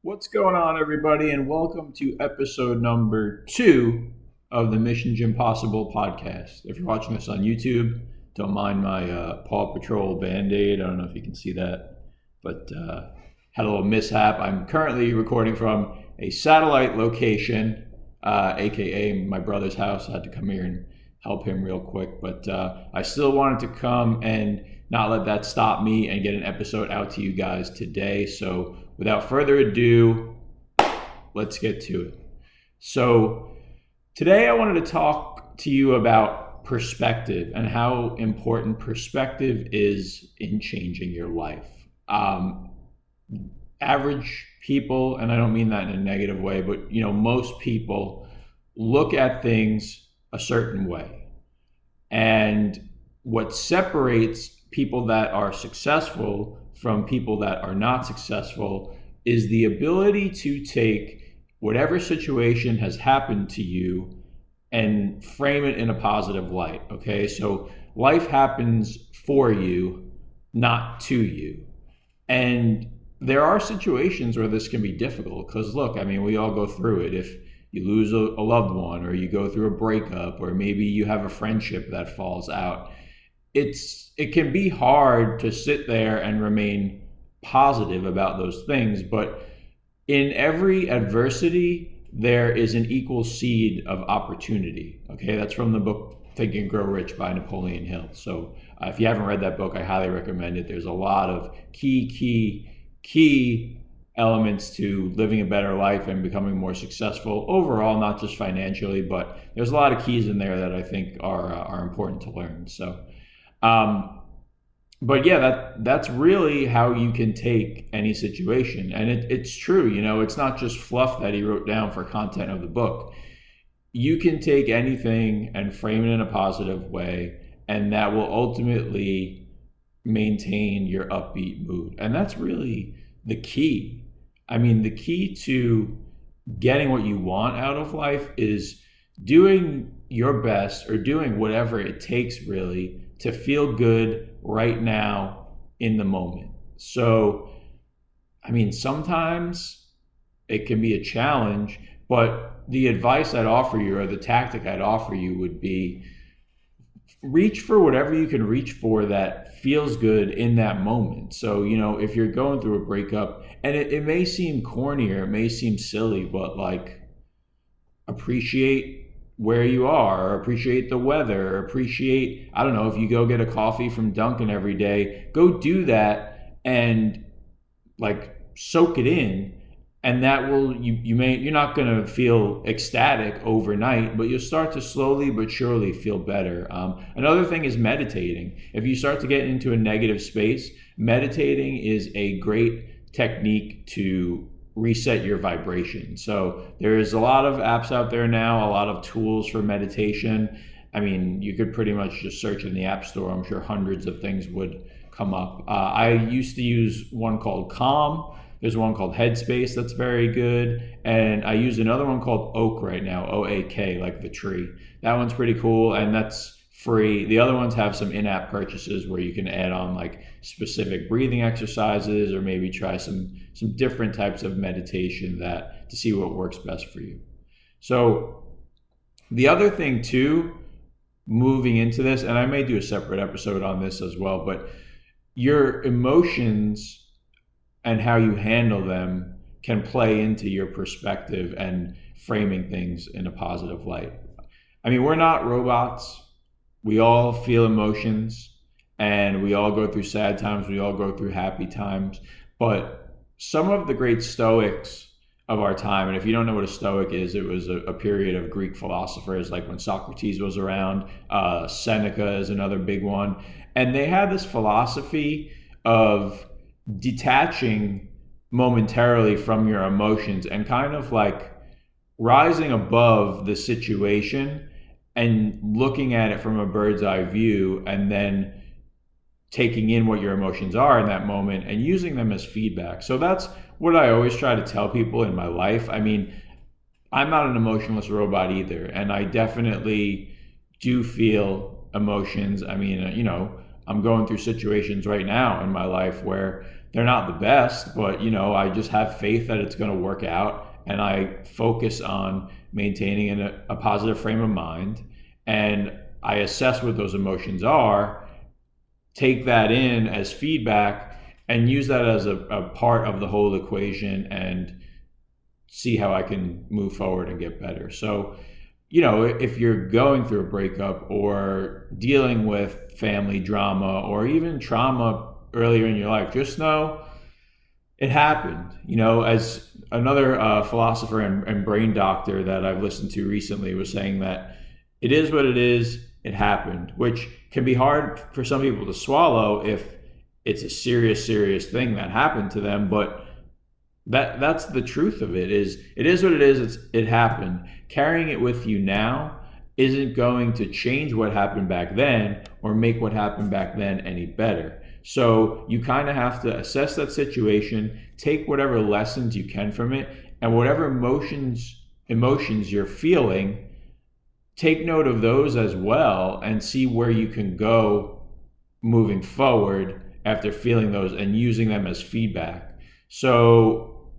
What's going on, everybody, and welcome to episode number 2 of the Mission Jimpossible podcast. If you're watching this on YouTube, don't mind my Paw Patrol Band-Aid. I don't know if you can see that, but had a little mishap. I'm currently recording from a satellite location, aka my brother's house. I had to come here and help him real quick, but I still wanted to come and not let that stop me and get an episode out to you guys today. So without further ado, let's get to it. So today I wanted to talk to you about perspective and how important perspective is in changing your life. Average people, and I don't mean that in a negative way, but most people look at things a certain way. And what separates people that are successful from people that are not successful is the ability to take whatever situation has happened to you and frame it in a positive light. Okay, so life happens for you, not to you. And there are situations where this can be difficult because look, we all go through it. If you lose a loved one, or you go through a breakup, or maybe you have a friendship that falls out, it can be hard to sit there and remain positive about those things. But in every adversity, there is an equal seed of opportunity. Okay, that's from the book Think and Grow Rich by Napoleon Hill. So if you haven't read that book, I highly recommend it. There's a lot of key elements to living a better life and becoming more successful overall, not just financially, but there's a lot of keys in there that I think are important to learn. So but yeah, that's really how you can take any situation. And it's true, it's not just fluff that he wrote down for content of the book. You can take anything and frame it in a positive way, and that will ultimately maintain your upbeat mood. And that's really the key. The key to getting what you want out of life is doing your best, or doing whatever it takes really to feel good right now in the moment. So, sometimes it can be a challenge, but the advice I'd offer you, or the tactic I'd offer you, would be reach for whatever you can reach for that feels good in that moment. So, if you're going through a breakup, and it may seem corny or it may seem silly, but appreciate where you are, or appreciate the weather, or appreciate, I don't know, if you go get a coffee from Dunkin' every day, go do that and soak it in. And that will, you're not going to feel ecstatic overnight, but you'll start to slowly but surely feel better. Another thing is meditating. If you start to get into a negative space, meditating is a great technique to reset your vibration. So there's a lot of apps out there now, a lot of tools for meditation. You could pretty much just search in the App Store. I'm sure hundreds of things would come up. I used to use one called Calm. There's one called Headspace that's very good. And I use another one called Oak right now, OAK, like the tree. That one's pretty cool, and that's free. The other ones have some in-app purchases where you can add on specific breathing exercises, or maybe try some different types of meditation to see what works best for you. So the other thing too, moving into this, and I may do a separate episode on this as well, but your emotions and how you handle them can play into your perspective and framing things in a positive light. We're not robots. We all feel emotions, and we all go through sad times. We all go through happy times. But some of the great Stoics of our time, and if you don't know what a Stoic is, it was a period of Greek philosophers, like when Socrates was around. Seneca is another big one. And they had this philosophy of detaching momentarily from your emotions and kind of rising above the situation and looking at it from a bird's eye view, and then taking in what your emotions are in that moment and using them as feedback. So that's what I always try to tell people in my life. I'm not an emotionless robot either, and I definitely do feel emotions. I'm going through situations right now in my life where they're not the best, but I just have faith that it's going to work out, and I focus on maintaining a positive frame of mind, and I assess what those emotions are, take that in as feedback, and use that as a part of the whole equation, and see how I can move forward and get better. So, if you're going through a breakup or dealing with family drama or even trauma earlier in your life, just know it happened. As another philosopher and brain doctor that I've listened to recently was saying that it is what it is, it happened, which can be hard for some people to swallow if it's a serious thing that happened to them. But that's the truth of it is what it is, it happened. Carrying it with you now isn't going to change what happened back then or make what happened back then any better. So you kind of have to assess that situation, take whatever lessons you can from it, and whatever emotions you're feeling, take note of those as well, and see where you can go moving forward after feeling those and using them as feedback. So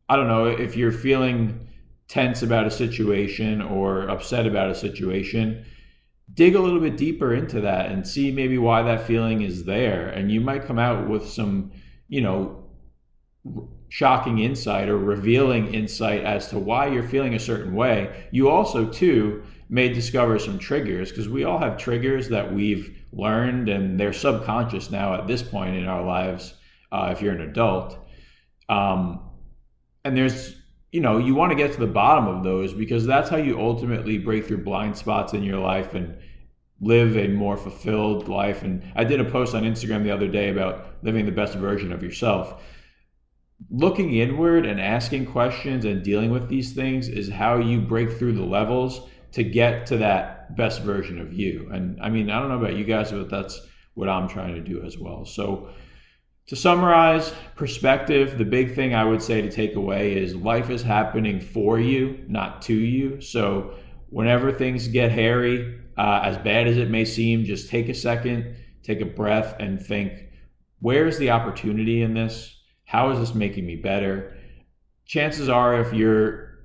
I don't know, if you're feeling tense about a situation or upset about a situation, dig a little bit deeper into that and see maybe why that feeling is there. And you might come out with some, shocking insight or revealing insight as to why you're feeling a certain way. You also, too, may discover some triggers, because we all have triggers that we've learned, and they're subconscious now at this point in our lives, if you're an adult. And there's, you want to get to the bottom of those, because that's how you ultimately break through blind spots in your life and live a more fulfilled life. And I did a post on Instagram the other day about living the best version of yourself. Looking inward and asking questions and dealing with these things is how you break through the levels to get to that best version of you. And I don't know about you guys, but that's what I'm trying to do as well. So to summarize, perspective, the big thing I would say to take away is life is happening for you, not to you. So whenever things get hairy, as bad as it may seem, just take a second, take a breath, and think, where's the opportunity in this? How is this making me better? Chances are, if you're,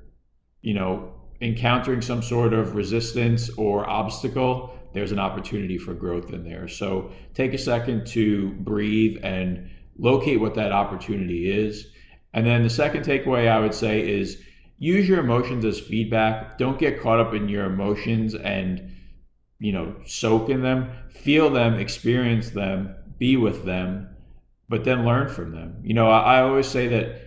encountering some sort of resistance or obstacle, there's an opportunity for growth in there. So take a second to breathe and locate what that opportunity is. And then the second takeaway I would say is use your emotions as feedback. Don't get caught up in your emotions and, soak in them. Feel them, experience them, be with them, but then learn from them. I always say that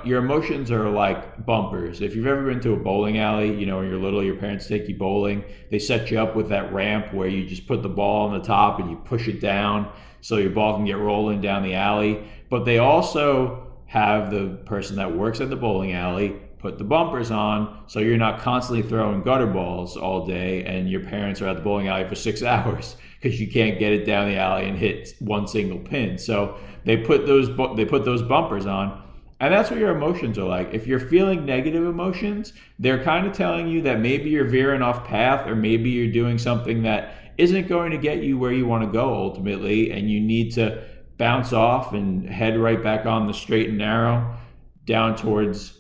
your emotions are like bumpers. If you've ever been to a bowling alley, when you're little, your parents take you bowling. They set you up with that ramp where you just put the ball on the top and you push it down so your ball can get rolling down the alley. But they also have the person that works at the bowling alley put the bumpers on so you're not constantly throwing gutter balls all day and your parents are at the bowling alley for 6 hours because you can't get it down the alley and hit one single pin. So they put those bumpers on. And that's what your emotions are like. If you're feeling negative emotions, they're kind of telling you that maybe you're veering off path, or maybe you're doing something that isn't going to get you where you want to go ultimately, and you need to bounce off and head right back on the straight and narrow down towards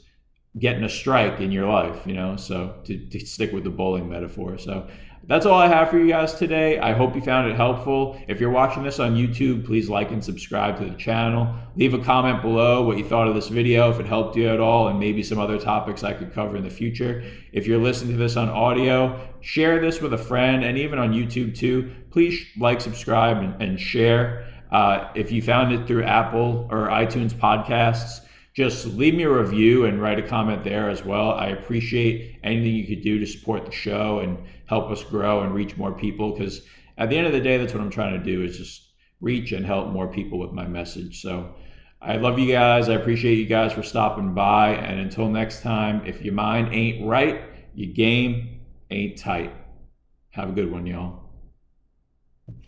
getting a strike in your life, so to stick with the bowling metaphor. So that's all I have for you guys today. I hope you found it helpful. If you're watching this on YouTube, please like and subscribe to the channel. Leave a comment below what you thought of this video, if it helped you at all, and maybe some other topics I could cover in the future. If you're listening to this on audio, share this with a friend, and even on YouTube too. Please like, subscribe, and share. If you found it through Apple or iTunes podcasts, just leave me a review and write a comment there as well. I appreciate anything you could do to support the show and help us grow and reach more people, because at the end of the day, that's what I'm trying to do, is just reach and help more people with my message. So I love you guys. I appreciate you guys for stopping by. And until next time, if your mind ain't right, your game ain't tight. Have a good one, y'all.